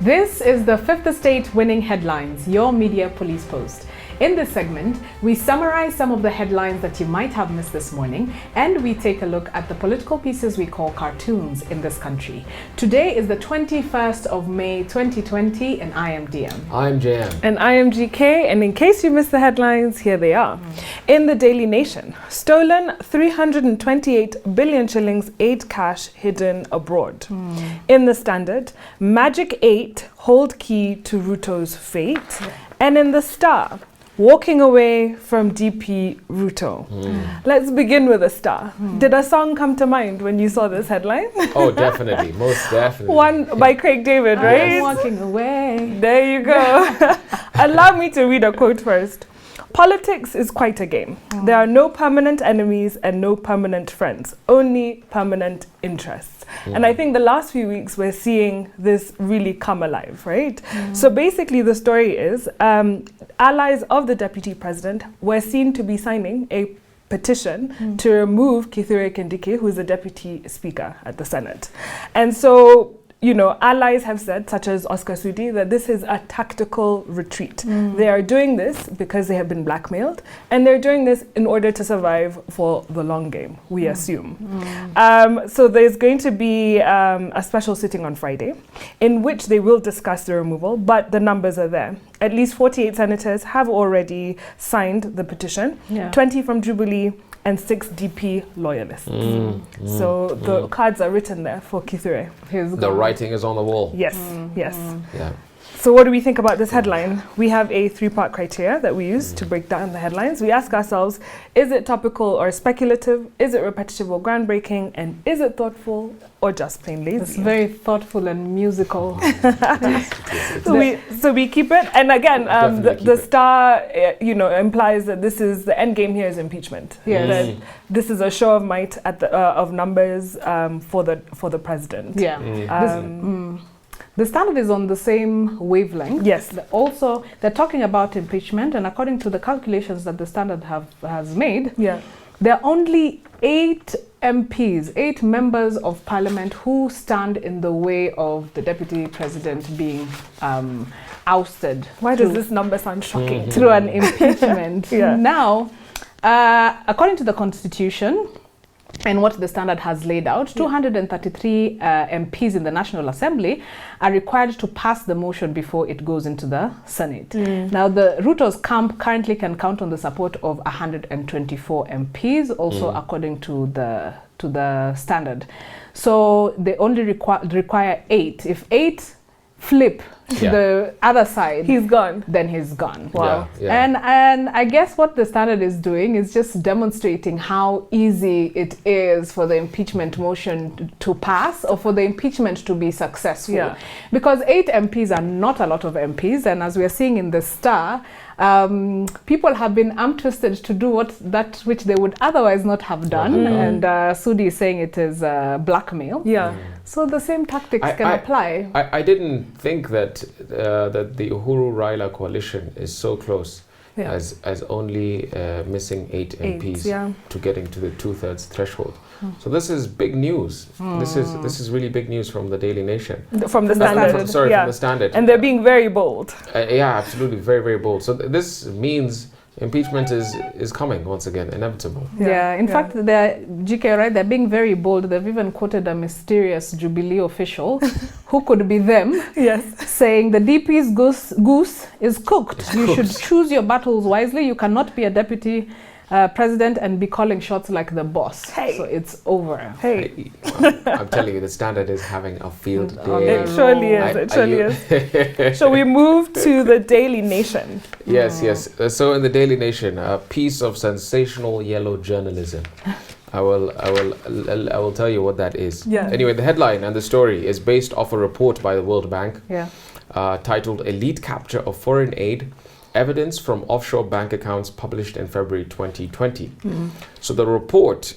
This is the Fifth Estate Winning Headlines, your media police post. In this segment, we summarize some of the headlines that you might have missed this morning, and we take a look at the political pieces we call cartoons in this country. Today is the 21st of May 2020, and I am DM. I'm JM. And I am GK, and in case you missed the headlines, here they are. In the Daily Nation, stolen 328 billion shillings aid cash hidden abroad. In the Standard, Magic 8 hold key to RUTO's fate. And in the Star, walking away from DP RUTO. Let's begin with a Star. Did a song come to mind when you saw this headline? Oh, definitely, most definitely. One by Craig David, right? I'm walking away. There you go. Allow me to read a quote first. Politics is quite a game. There are no permanent enemies and no permanent friends, only permanent interests. And I think the last few weeks we're seeing this really come alive, right? So basically the story is allies of the deputy president were seen to be signing a petition to remove Kithure Kindiki, who is the deputy speaker at the Senate. And so, you know, allies have said, such as Oscar Sudi, that this is a tactical retreat. They are doing this because they have been blackmailed, and they're doing this in order to survive for the long game, we assume. So there's going to be a special sitting on Friday in which they will discuss the removal, but the numbers are there. At least 48 senators have already signed the petition, 20 from Jubilee, and 6 DP loyalists. So the cards are written there for Kithure. The writing is on the wall. Yes, yes. Yeah. So what do we think about this headline? We have a 3-part criteria that we use to break down the headlines. We ask ourselves, is it topical or speculative? Is it repetitive or groundbreaking? And is it thoughtful or just plain lazy? It's very thoughtful and musical. So we keep it. And again, the Star, implies that this is the end game here is impeachment. Yes. That this is a show of might at the of numbers for the president. Yeah. The Standard is on the same wavelength. Yes. Also, they're talking about impeachment, and according to the calculations that the Standard has made, there are only 8 MPs, 8 members of parliament who stand in the way of the deputy president being ousted. Why does this number sound shocking? Through an impeachment. Now, according to the Constitution, and what the Standard has laid out, 233 MPs in the National Assembly are required to pass the motion before it goes into the Senate. Now, the RUTO's camp currently can count on the support of 124 MPs, also according to the Standard. So they only require 8. If 8 flip to the other side, he's gone. Then he's gone. Wow. And I guess what the Standard is doing is just demonstrating how easy it is for the impeachment motion to pass, or for the impeachment to be successful. Because 8 MPs are not a lot of MPs, and as we are seeing in the Star, people have been arm-twisted to do that which they would otherwise not have done, and Sudi is saying it is blackmail. So the same tactics can apply. I didn't think that the Uhuru Raila coalition is so close as only missing 8 MPs to getting to the 2/3 threshold. So this is big news. This is really big news from the Daily Nation. From the Standard. From the Standard. And they're being very bold. Yeah, absolutely, very, very bold. So this means impeachment is coming once again, inevitable. In fact, GK, right, they're being very bold. They've even quoted a mysterious Jubilee official who could be them, saying the DP's goose is cooked. You should choose your battles wisely. You cannot be a deputy president and be calling shots like the boss. So it's over. I'm telling you, the Standard is having a field day. It surely is. It surely is. Shall we move to the Daily Nation? Yes. So in the Daily Nation, a piece of sensational yellow journalism. I will tell you what that is. Anyway, the headline and the story is based off a report by the World Bank titled "Elite Capture of Foreign Aid: Evidence from Offshore Bank Accounts," published in February 2020. So the report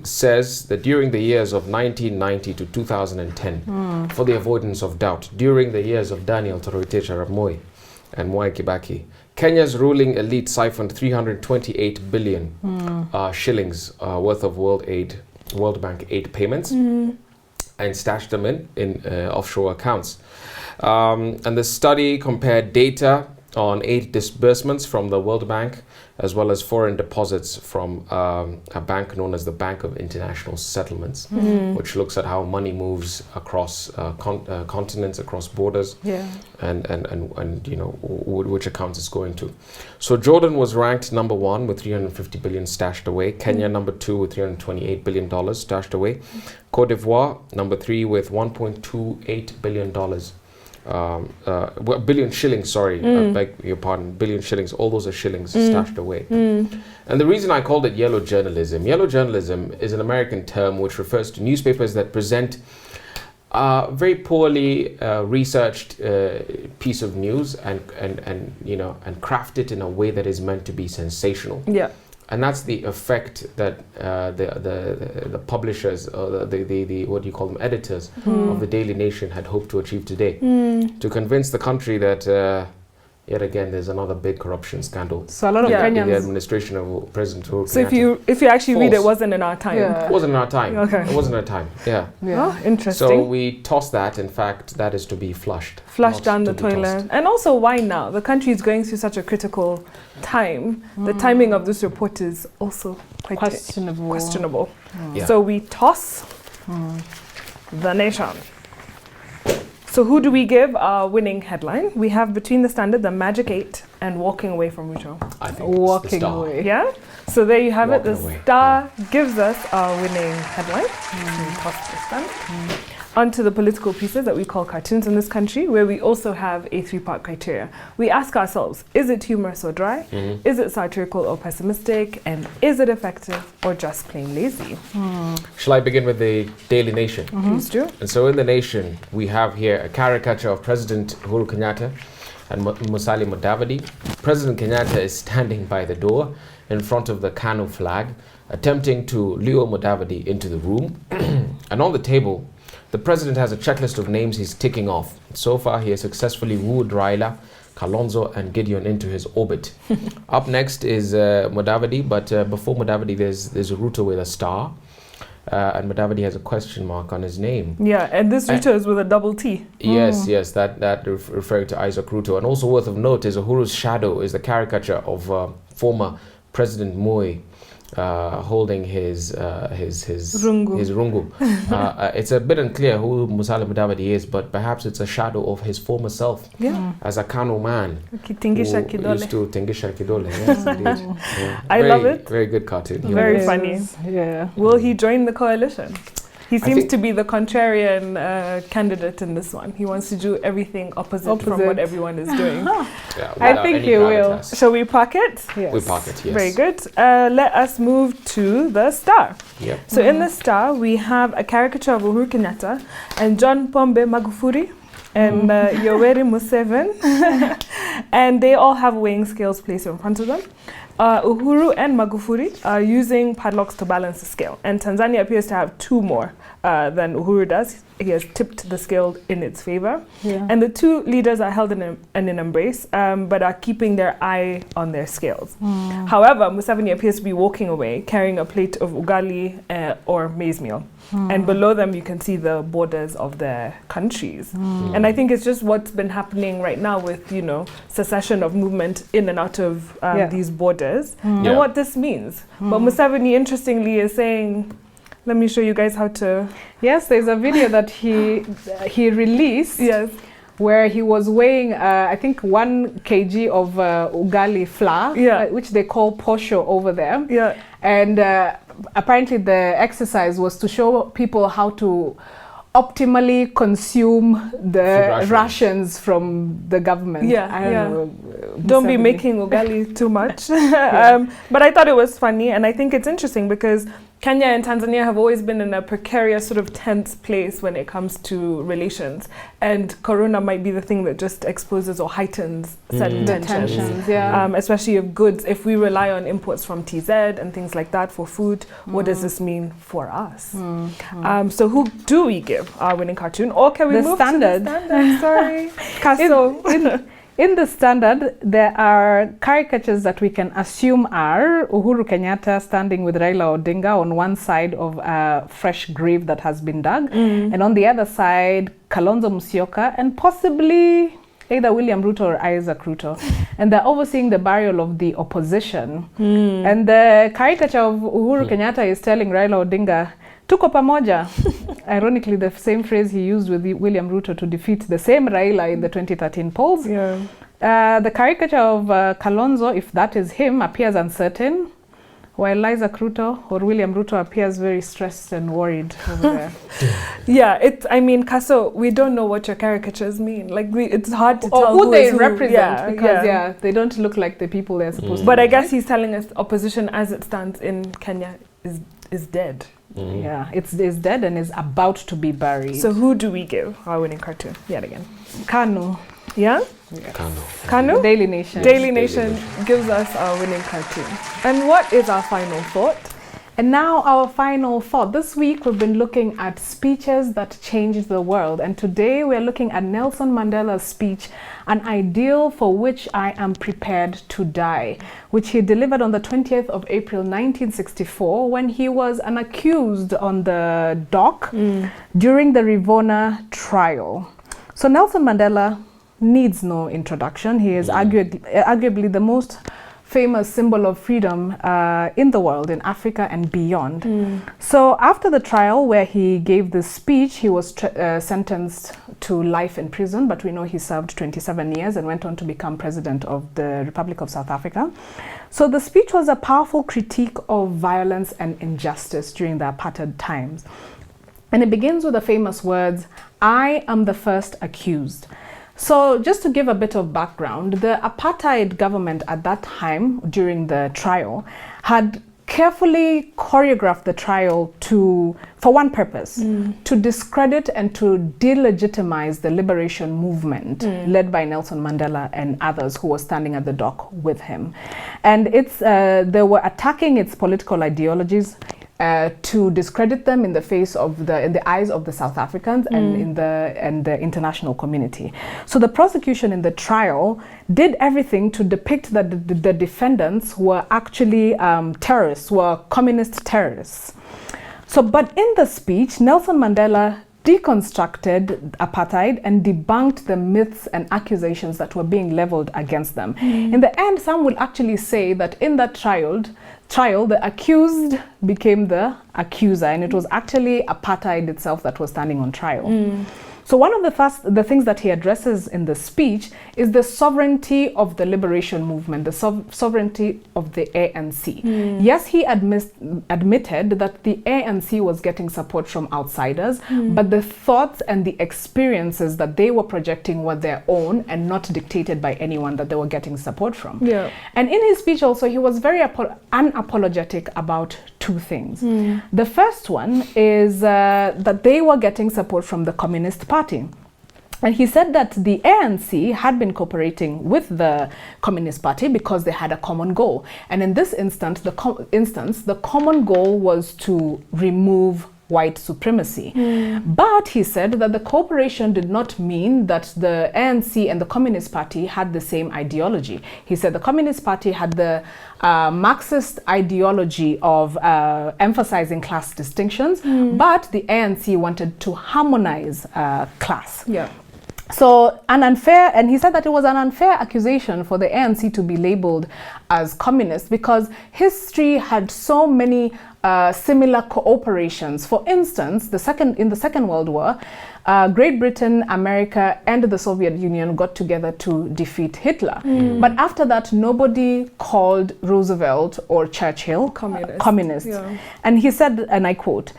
says that during the years of 1990 to 2010, for the avoidance of doubt, during the years of Daniel Toroitich Arap Moi and Mwai Kibaki, Kenya's ruling elite siphoned 328 billion shillings worth of World Bank aid payments and stashed them in offshore accounts. And the study compared data on aid disbursements from the World Bank, as well as foreign deposits from a bank known as the Bank of International Settlements, which looks at how money moves across continents, across borders, and you know which accounts it's going to. So Jordan was ranked number 1 with 350 billion stashed away. Kenya number 2 with 328 billion dollars stashed away. Cote d'Ivoire number 3 with 1.28 billion dollars. Billion shillings, sorry, I beg your pardon, billion shillings, all those are shillings stashed away. And the reason I called it yellow journalism is an American term which refers to newspapers that present very poorly researched piece of news and you know, and craft it in a way that is meant to be sensational. Yeah. And that's the effect that the publishers, or the what do you call them, editors of the Daily Nation had hoped to achieve today, to convince the country that yet again there's another big corruption scandal. So a lot of Kenyans in the administration of President Uhuru Kenyatta. So if you actually read it, wasn't in our time. It wasn't in our time. Okay. It wasn't in our time. Yeah. Oh, interesting. So we toss that. In fact, that is to be flushed down the toilet. And also, why now? The country is going through such a critical time. The timing of this report is also quite questionable. Yeah. So we toss the nation. So who do we give our winning headline? We have Between the Standard, The Magic 8, and Walking Away from RUTO. I think Walking Away. Yeah? So there you have it. The Star gives us our winning headline. Toss the Standard. Onto the political pieces that we call cartoons in this country, where we also have a 3-part criteria. We ask ourselves, is it humorous or dry? Is it satirical or pessimistic? And is it effective or just plain lazy? Shall I begin with the Daily Nation? Please do. And so in the Nation, we have here a caricature of President Uhuru Kenyatta and Musalia Mudavadi. President Kenyatta is standing by the door in front of the KANU flag, attempting to lure Mudavadi into the room. And on the table, the president has a checklist of names he's ticking off. So far, he has successfully wooed Raila, Kalonzo, and Gideon into his orbit. Up next is Mudavadi, but before Mudavadi, there's RUTO with a star. And Mudavadi has a question mark on his name. Yeah, and this RUTO is with a double T. Yes, yes, that referring to Isaac RUTO. And also worth of note is Uhuru's shadow is the caricature of former President Moi. Holding his rungu. It's a bit unclear who Musalia Mudavadi is, but perhaps it's a shadow of his former self as a KANU man who used to tingisha kidole. Yes, indeed. Yeah. I love it. Very good cartoon. Very funny. Yeah. Will he join the coalition? He seems to be the contrarian candidate in this one. He wants to do everything opposite. From what everyone is doing. I think he will. Shall we park it? Yes. We park it, yes. Very good. Let us move to the Star. Yep. So in the Star, we have a caricature of Uhuru Kenyatta and John Pombe Magufuli and Yoweri Museveni. And they all have weighing scales placed in front of them. Uhuru and Magufuli are using padlocks to balance the scale. And Tanzania appears to have 2 more than Uhuru does. He has tipped the scale in its favor. Yeah. And the 2 leaders are held in an embrace, but are keeping their eye on their scales. However, Museveni appears to be walking away, carrying a plate of ugali or maize meal. And below them, you can see the borders of their countries. And I think it's just what's been happening right now with, you know, secession of movement in and out of these borders and what this means. But Museveni, interestingly, is saying, let me show you guys how to... Yes, there's a video that he released where he was weighing, I think, 1 kg of ugali flour, which they call posho over there. Yeah. And apparently the exercise was to show people how to optimally consume the rations from the government. Don't be making ugali too much. But I thought it was funny, and I think it's interesting because Kenya and Tanzania have always been in a precarious sort of tense place when it comes to relations, and Corona might be the thing that just exposes or heightens certain tensions. Especially of goods. If we rely on imports from TZ and things like that for food, what does this mean for us? So who do we give our winning cartoon, or can we move to the Standard? Sorry, Casso. in the Standard, there are caricatures that we can assume are Uhuru Kenyatta standing with Raila Odinga on one side of a fresh grave that has been dug, and on the other side, Kalonzo Musyoka, and possibly either William Ruto or Isaac Ruto. And they're overseeing the burial of the opposition. And the caricature of Uhuru Kenyatta is telling Raila Odinga, tuko pamoja. Ironically, the same phrase he used with William Ruto to defeat the same Raila in the 2013 polls. Yeah. The caricature of Kalonzo, if that is him, appears uncertain, while Isaac Ruto or William Ruto appears very stressed and worried over there. Yeah, I mean, Kaso, we don't know what your caricatures mean. Like, it's hard to tell who they represent, because they don't look like the people they're supposed to. But I guess he's telling us opposition as it stands in Kenya is dead. Yeah, it's dead and is about to be buried. So who do we give our winning cartoon yet again? Kanu. Yeah? Yes. Kanu? Daily Nation. Daily Nation gives us our winning cartoon. And what is our final thought? And now our final thought. This week we've been looking at speeches that changed the world. And today we're looking at Nelson Mandela's speech, An Ideal for Which I Am Prepared to Die, which he delivered on the 20th of April 1964 when he was an accused on the dock during the Rivona trial. So Nelson Mandela needs no introduction. He is arguably the most famous symbol of freedom in the world, in Africa and beyond. So after the trial where he gave this speech, he was sentenced to life in prison, but we know he served 27 years and went on to become president of the Republic of South Africa. So the speech was a powerful critique of violence and injustice during the apartheid times. And it begins with the famous words, I am the first accused. So just to give a bit of background, the apartheid government at that time during the trial had carefully choreographed the trial for one purpose, to discredit and to delegitimize the liberation movement led by Nelson Mandela and others who were standing at the dock with him. And they were attacking its political ideologies, to discredit them in the eyes of the South Africans and in the international community. So the prosecution in the trial did everything to depict that the defendants were actually terrorists, were communist terrorists. So, but in the speech, Nelson Mandela deconstructed apartheid and debunked the myths and accusations that were being leveled against them. In the end, some will actually say that in that trial, the accused became the accuser, and it was actually apartheid itself that was standing on trial. So one of the things that he addresses in the speech is the sovereignty of the liberation movement, the sovereignty of the ANC. Yes, he admitted that the ANC was getting support from outsiders, but the thoughts and the experiences that they were projecting were their own and not dictated by anyone that they were getting support from. Yeah. And in his speech also, he was very unapologetic about two things. The first one is that they were getting support from the Communist Party. And he said that the ANC had been cooperating with the Communist Party because they had a common goal. And in this instance, the common goal was to remove white supremacy. But he said that the cooperation did not mean that the ANC and the Communist Party had the same ideology. He said the Communist Party had the Marxist ideology of emphasizing class distinctions, but the ANC wanted to harmonize class. Yeah. So and he said that it was an unfair accusation for the ANC to be labeled as communist because history had so many similar cooperations. For instance, in the Second World War, Great Britain, America, and the Soviet Union got together to defeat Hitler. But after that, nobody called Roosevelt or Churchill communists. Yeah. And he said, and I quote,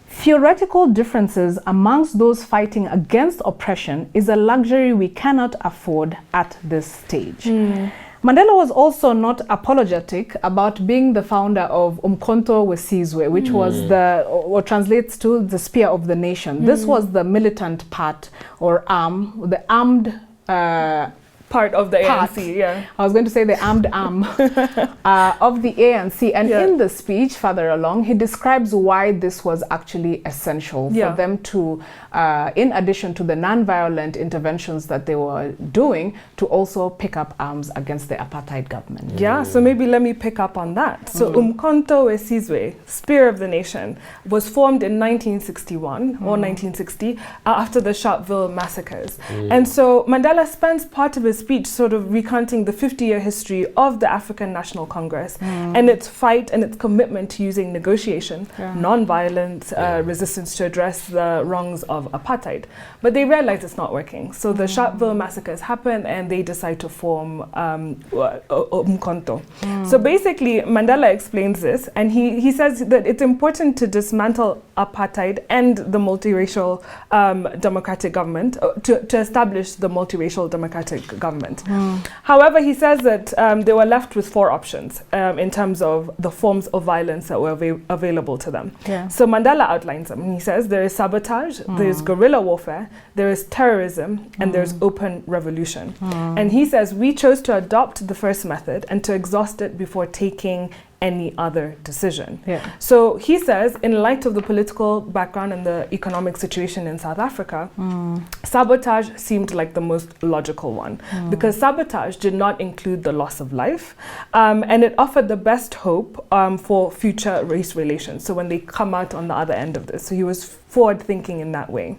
"Theoretical differences amongst those fighting against oppression is a luxury we cannot afford at this stage." Mandela was also not apologetic about being the founder of Umkhonto Wesizwe, which was or translates to the spear of the nation. This was the militant part or arm, the armed part of the ANC. Yeah, I was going to say the armed arm of the ANC. And in the speech further along, he describes why this was actually essential for them to, in addition to the non-violent interventions that they were doing, to also pick up arms against the apartheid government. Yeah, so maybe let me pick up on that. So Umkhonto we Sizwe, Spear of the Nation, was formed in 1961 or 1960 after the Sharpeville massacres. And so Mandela spends part of his speech sort of recounting the 50-year history of the African National Congress and its fight and its commitment to using negotiation, non-violent resistance to address the wrongs of apartheid. But they realize it's not working. So the Sharpeville massacres happen and they decide to form Umkhonto. So basically, Mandela explains this, and he says that it's important to dismantle apartheid and the multiracial democratic government, to establish the multiracial democratic government. However, he says that they were left with 4 options in terms of the forms of violence that were available to them. So Mandela outlines them. He says there is sabotage, there is guerrilla warfare, there is terrorism, and there's open revolution. And he says we chose to adopt the first method and to exhaust it before taking any other decision. So he says, in light of the political background and the economic situation in South Africa, sabotage seemed like the most logical one, because sabotage did not include the loss of life, and it offered the best hope for future race relations. So when they come out on the other end of this, so he was forward thinking in that way.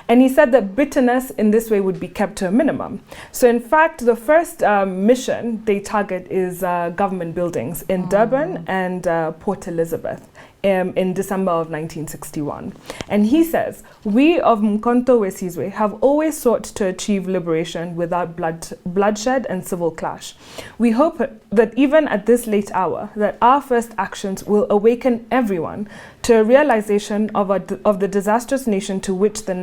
And he said that bitterness in this way would be kept to a minimum. So in fact, the first mission they target is government buildings in Durban and Port Elizabeth in December of 1961. And he says, we of Umkhonto we Sizwe have always sought to achieve liberation without bloodshed and civil clash. We hope that even at this late hour, that our first actions will awaken everyone to a realization of the disastrous nation to which the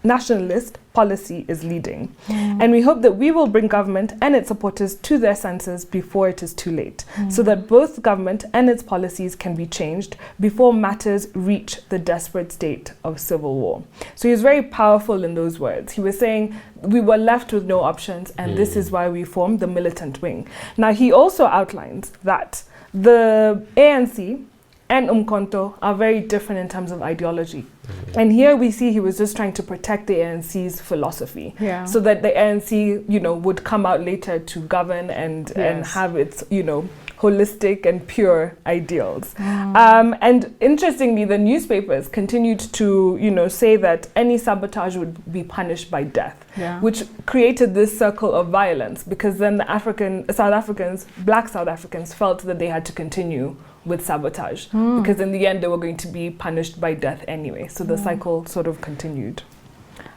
nationalist policy is leading. And we hope that we will bring government and its supporters to their senses before it is too late, so that both government and its policies can be changed before matters reach the desperate state of civil war. So he was very powerful in those words. He was saying we were left with no options, and this is why we formed the militant wing. Now he also outlines that the ANC and Umkhonto are very different in terms of ideology. And here we see he was just trying to protect the ANC's philosophy, so that the ANC, would come out later to govern and have its, holistic and pure ideals. And interestingly, the newspapers continued to, say that any sabotage would be punished by death, which created this circle of violence, because then the Black South Africans felt that they had to continue with sabotage, because in the end they were going to be punished by death anyway. So the cycle sort of continued.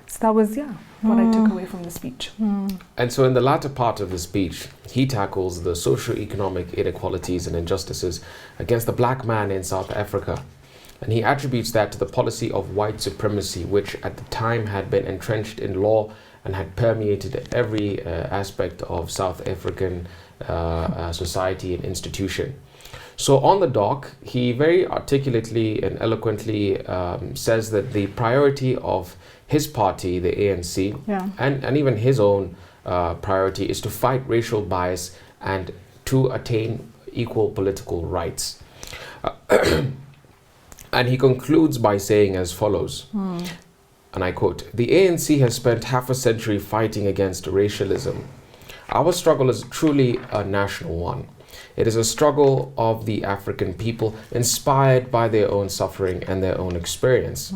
So that was, what I took away from the speech. And so in the latter part of the speech, he tackles the socio-economic inequalities and injustices against the black man in South Africa. And he attributes that to the policy of white supremacy, which at the time had been entrenched in law and had permeated every aspect of South African society and institution. So on the doc, he very articulately and eloquently says that the priority of his party, the ANC, and even his own priority is to fight racial bias and to attain equal political rights. And he concludes by saying as follows, and I quote, "The ANC has spent half a century fighting against racialism. Our struggle is truly a national one. It is a struggle of the African people, inspired by their own suffering and their own experience.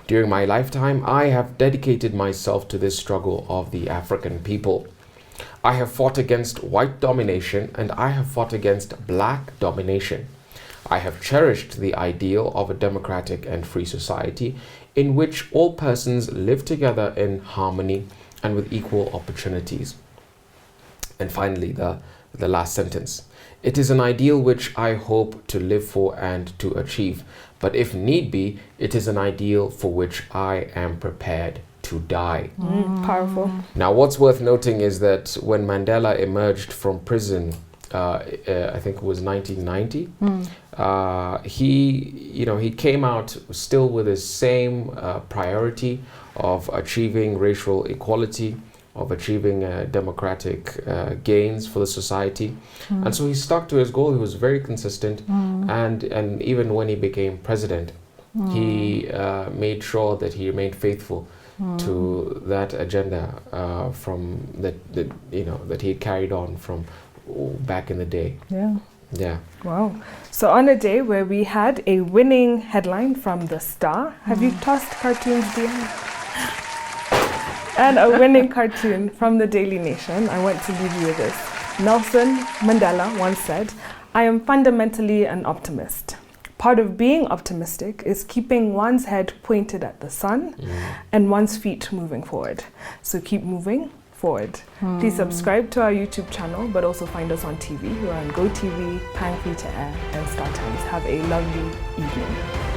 During my lifetime, I have dedicated myself to this struggle of the African people. I have fought against white domination and I have fought against black domination. I have cherished the ideal of a democratic and free society in which all persons live together in harmony and with equal opportunities." And finally, the last sentence. "It is an ideal which I hope to live for and to achieve, but if need be, it is an ideal for which I am prepared to die." Powerful. Now, what's worth noting is that when Mandela emerged from prison, I think it was 1990, he came out still with his same priority of achieving racial equality, of achieving democratic gains for the society. And so he stuck to his goal. He was very consistent, and even when he became president, he made sure that he remained faithful to that agenda from that he carried on from back in the day. Yeah. Wow. So on a day where we had a winning headline from The Star, have you tossed cartoons behind? And a winning cartoon from the Daily Nation, I want to leave you with this. Nelson Mandela once said, "I am fundamentally an optimist. Part of being optimistic is keeping one's head pointed at the sun and one's feet moving forward. So keep moving forward." Please subscribe to our YouTube channel, but also find us on TV. We're on GoTV, Pang Free to Air, and Star Times. Have a lovely evening.